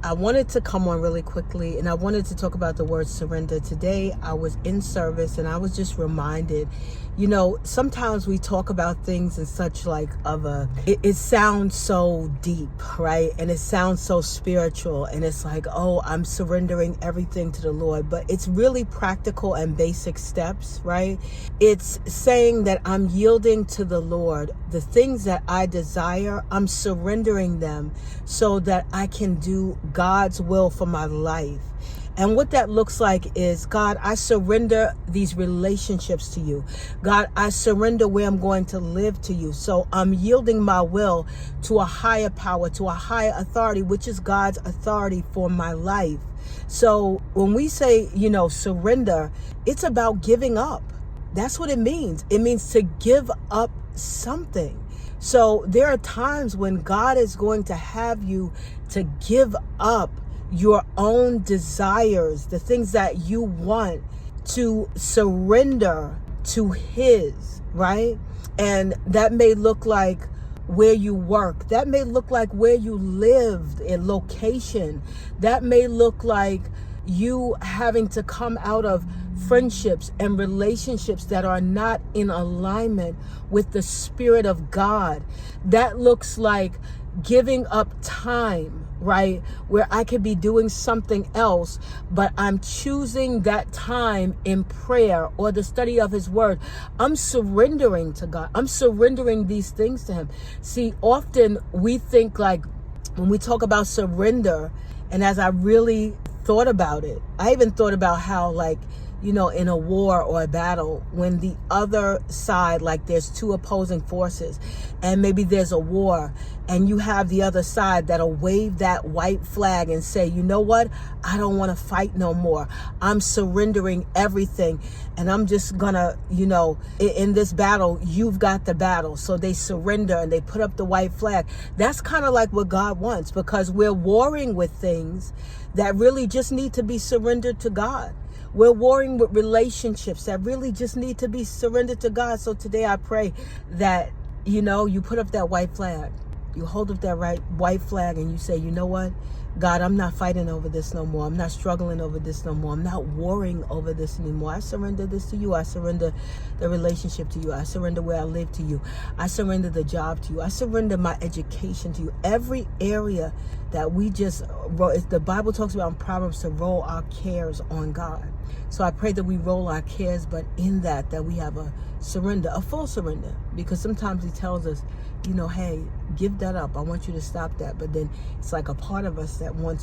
I wanted to come on really quickly, and I wanted to talk about the word surrender. Today I was in service and I was just reminded, sometimes we talk about things in such it sounds so deep, right? And it sounds so spiritual, and it's like, oh, I'm surrendering everything to the Lord, but it's really practical and basic steps, right? It's saying that I'm yielding to the Lord. The things that I desire, I'm surrendering them so that I can do God's will for my life. And what that looks like is, God, I surrender these relationships to you. God, I surrender where I'm going to live to you. So I'm yielding my will to a higher power, to a higher authority, which is God's authority for my life. So when we say, surrender, it's about giving up. That's what it means. It means to give up something. So there are times when God is going to have you to give up your own desires, the things that you want, to surrender to His, right? And that may look like where you work. That may look like where you lived, in location. That may look like you having to come out of friendships and relationships that are not in alignment with the Spirit of God. That looks like giving up time, right? Where I could be doing something else, but I'm choosing that time in prayer or the study of His Word. I'm surrendering to God. I'm surrendering these things to Him. See, often we think like, when we talk about surrender, and as I really thought about it, I even thought about how, in a war or a battle, when the other side, there's two opposing forces, and maybe there's a war, and you have the other side that'll wave that white flag and say, you know what? I don't want to fight no more. I'm surrendering everything. And I'm just gonna, in this battle, you've got the battle. So they surrender and they put up the white flag. That's kind of like what God wants, because we're warring with things that really just need to be surrendered to God. We're warring with relationships that really just need to be surrendered to God. So today I pray that, you put up that white flag. You hold up that white flag and you say, you know what? God, I'm not fighting over this no more. I'm not struggling over this no more. I'm not warring over this anymore. I surrender this to you. I surrender the relationship to you. I surrender where I live to you. I surrender the job to you. I surrender my education to you. Every area that we just wrote, the Bible talks about in Proverbs to roll our cares on God. So I pray that we roll our cares, but in that we have a surrender, a full surrender, because sometimes He tells us, hey, give that up. I want you to stop that. But then it's like a part of us that wants